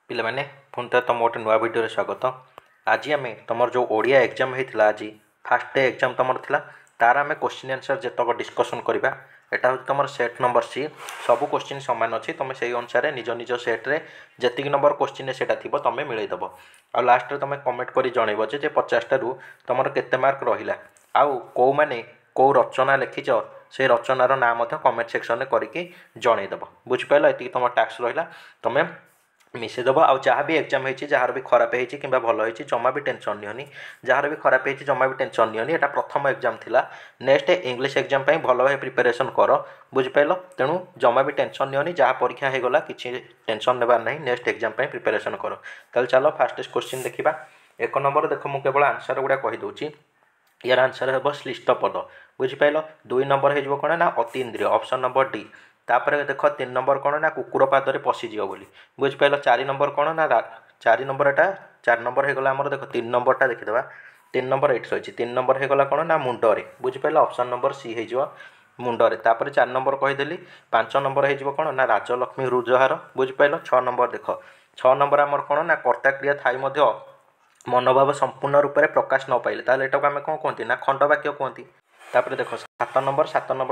पिला माने पुणी थे तुम गोटे नुआ भिडियो स्वागत। आज आम तुम जो ओडिया एग्जाम होता आज फास्ट डे एग्जाम तुम था तार आम क्वेश्चन आंसर जितक डिस्कसन करवा। यहाँ हूँ तुम सेट नंबर सी सब क्वेश्चन सामान अच्छी तुम से अनुसार निज निज सेट्रे जी नंबर क्वेश्चन से तुम मिलईदेव आ लास्ट तुम कमेंट कर जनइब जे 50 तुम केते मार्क रहा आउ कौ मैंने कौ रचना लिखिच से रचनार ना कमेंट सेक्शन में करके जनइदेव। बुझिपाल ये तुम टास्क रहा तुम मिसेदेव आ जहाँ भी एग्जाम होती जार भी खराब होती कि भल होती जमा भी टेंशन नियोनी जार भी खराब होती जमा भी टेंशन नियोनी। यहाँ प्रथम एग्जाम थिला नेक्स्ट इंग्लिश एग्जाम भल भाव प्रिपेरेसन कर। बुझिपाल तेणु जमा भी टेंशन नियोनी जहाँ परीक्षा हो गला किसी टेंशन नेबार नहीं नेक्स्ट एग्जाम प्रिपेरेसन कर। ताल चलो फास्टेस्ट क्वेश्चन देखा। एक नंबर देख मुझे केवल आंसर गुड़ा कहीदे यार आंसर हे श्लिष्ट पद। बुझिपाल दुई नंबर हो कौन ना अतीन्द्रिय ऑप्शन नंबर डी। तापर देख 3 नंबर कौन ना कुकुर पादरे पशिज बोली। बुझिपाल 4 नंबर कौन ना 4 नंबरटा 4 नंबर होगा आमर देख 3 नंबरटा देखीदे 3 नंबर ये रही 3 नंबर होगा कौन ना मुंडरे। बुझिपाल ऑप्शन नंबर सी हो मुंडरे। तापर 4 नंबर कहीदेली 5 नंबर हो कौन ना राजलक्ष्मी रुजहार। बुझिपाल 6 नंबर देख 6 नंबर आमर कौन ना कर्ता क्रिया थाई मनोभाव संपूर्ण रूप से प्रकाश न पाइले ताल एटा आम कौन कहती ना खंडवाक्य कहती। तापर देख 7 नंबर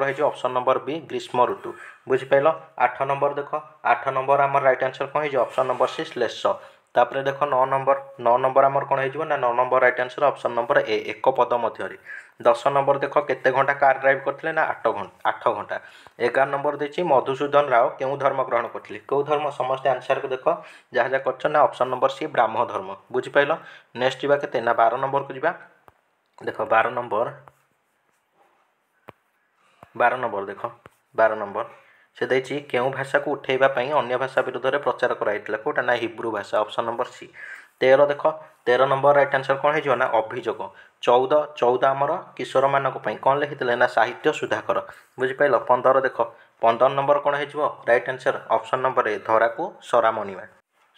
हो ऑप्शन नंबर बी ग्रीष्म ऋतु। बुझिपाल 8 नंबर देख 8 नंबर आम राइट आंसर कौन हो ऑप्शन नंबर सी श्लेष। तापर देख 9 नंबर आमर कौन हो ना 9 number right answer option number A एक पद मध्य। 10 नंबर देख केते घंटा कार ड्राइव करते ना 8 घंटा। 11 नंबर देखिए मधुसूदन राव क्यों धर्म ग्रहण करते क्यों धर्म समस्त आंसर को देख जहाँ जहाँ कर ऑप्शन नंबर सी ब्राह्म धर्म। बुझिपाल नेक्स्ट जावा के 12 नंबर को जावा देख 12 नंबर देख 12 नंबर से देखिए क्यों भाषा को उठेबापी अन्य भाषा विरुद्ध में प्रचार कराइला कौटा ना हिब्रू भाषा ऑप्शन नंबर सी। 13 देख 13 नंबर राइट आंसर कौन हो ना अभियोग। 14 आमर किशोर मानक कौन लिखी ना साहित्य सुधाकर। बुझिपाल 15 देख 15 नंबर कौन हो right answer option number A धरा को सरा मणिमा।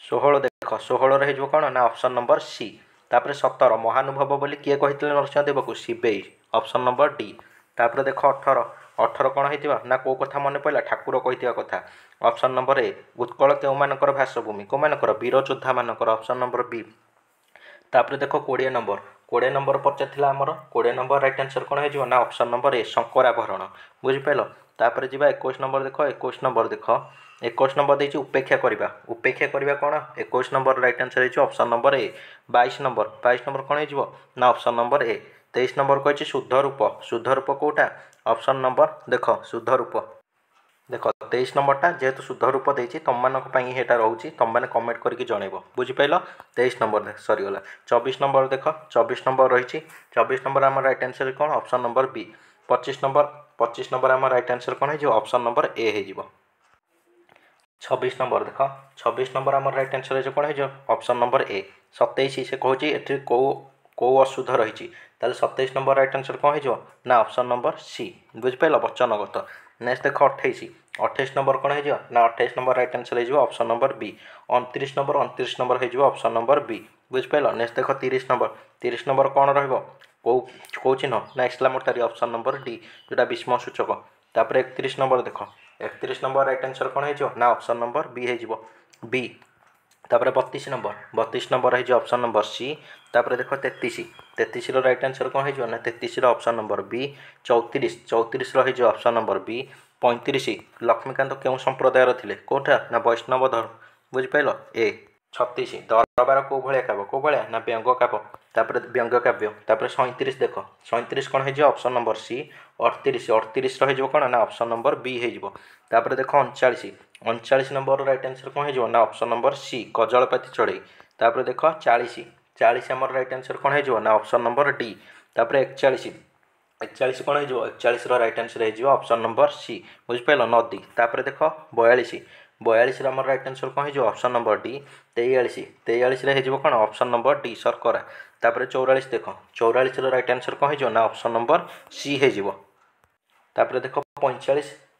16 देख 16 हो कौन ना ऑप्शन नंबर सी। तापर 17 महानुभव बोली किए कहते नरसिंहदेव को शिवेई ऑप्शन नंबर डी। तापर देख 18 कौन होता ना कौ कथा मन पड़ा ठाकुर कहता कथा ऑप्शन नंबर ए। उत्कल क्यों मानकर भाषभूमि कौ मानकर वीर योद्धा मानकर ऑप्शन नंबर बी। तापर देख 20 नंबर पचार आमर 20 नंबर राइट आंसर कौन हो ना ऑप्शन नंबर ए शंकराभरण। बुझिपाल तापर जी 21 नंबर देख 21 नंबर देखिए उपेक्षा करवा कौन 21 नंबर राइट आंसर हो ऑप्शन नंबर ए। 22 नंबर कौन हो ना ऑप्शन नंबर ए। 23 नंबर कही शुद्ध रूप कौटा ऑप्शन नंबर देख शुद्ध रूप देख 23 नंबरटा जेहेतु शुद्ध रूप देती तुम मानक रोचे तुम मैंने कमेंट करके जनइब। बुझिपाल 23 नंबर सरीगला। 24 नंबर देख 24 नंबर रही 24 नंबर आम राइट आंसर कौन ऑप्शन नंबर बी। 25 नंबर आम राइट आंसर कौन हो ऑप्शन नंबर ए हो। 26 नंबर देख 26 नंबर आम राइट आंसर हो कौन हो ऑप्शन नंबर ए। 27 से कहूँ ये कौ अशुद्ध रही 27 नंबर राइट आंसर कौन हो ना ऑप्शन नंबर सी। बुझिपाल वचनगत। नेक्स्ट देख 28 नंबर कौन हो ना 28 नंबर राइट आंसर हो ऑप्शन नंबर बी। 29 नंबर हो ऑप्शन नंबर बी। बुझिपाल नेक्स्ट देख 30 नंबर कौन रौ चिन्ह ना एक्सक्लेमेटरी ऑप्शन नंबर डी जोटा विस्मय सूचक। तापर 31 नंबर देख 31 नंबर राइट आंसर कौन हो ना ऑप्शन नंबर बी हो बी। तापर 32 नंबर हो ऑप्शन नंबर सी। तापर देख 33 राइट आंसर कौन हो ना 33 ऑप्शन नंबर बी। 34 रही ऑप्शन नंबर बी। 35 लक्ष्मीकांत क्यों संप्रदायर थे कौटा ना वैष्णव धर्म। बुझिपाल ए। 36 दरबार कौ भाया काव्य कौ भाया ना व्यंग काव्य तापर व्यंग्य काव्य। तापर 37 देख 37 कौन हो ऑप्शन नंबर सी। 38 रही कौन ना ऑप्शन नंबर बी हो। तापर देख 39 नंबर राइट आंसर कौन हो ना ऑप्शन नंबर सी गजलपाती चढ़ई। तापर देख 40 आमर राइट आंसर कौन हो ना ऑप्शन नंबर डी। तापर 41 कौन हो 41 राइट आंसर हो ऑप्शन नंबर सी। बुझिपाल नदी। तापर देख 42 आमर राइट आंसर कौन हो ऑप्शन नंबर डी। 23 हो कौन ऑप्शन नंबर डी शर्करा। तापर 44 देख 44 राइट आंसर कौन हो ना ऑप्शन नंबर सी हो। तापर देख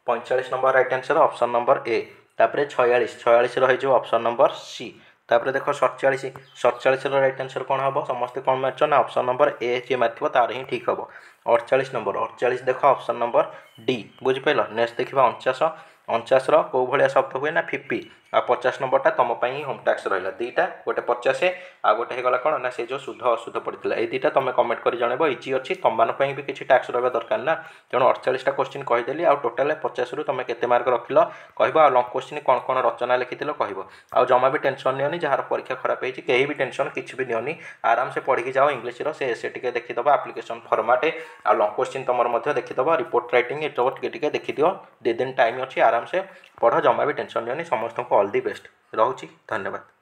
45 number right answer option number A. तापर 46 रही ऑप्शन नंबर सी। तापर देख 47 राइट आंसर कौन हम समस्ते कौन मार्च ना ऑप्शन नंबर ए जी मार तार ही ठीक हम। 48 देख ऑप्शन नंबर डी। बुझिपाल नेक्स्ट देखा 49 कौ भाया शब्द हुए ना फिपी आ 50 नंबरटा तुम होम टैक्स रहा दुईटा गोटे 50 आ गोटे होगा कौन ना से जो शुद्ध अशुद्ध पड़ता है दुईटा तुम कमेंट कर जनइब इजी अच्छी तुम मानी भी किसी टैक्स रहा दरकार ना तेणु 48टा क्वेश्चन कहीदेली आ टोटाल 50 रु तुम केते मार्क रखिल कह लंग क्वेश्चन कौन कौन रचना लिखिल कह आ जमा भी टेंशन नियोनी जार परीक्षा खराब होती कहीं भी टेंशन किसी भी नियोनी आराम से पढ़ी जाओ इंग्लीश से टे देखीद आप्लिकेसन फर्माटे आ लंग क्वेश्चन तुम देखीद रिपोर्ट राइटिंग ये देखीद 2 दिन टाइम अच्छी आराम से पढ़ जमा भी टेंशन नियोनी समस्त को ऑल दी बेस्ट रोची धन्यवाद।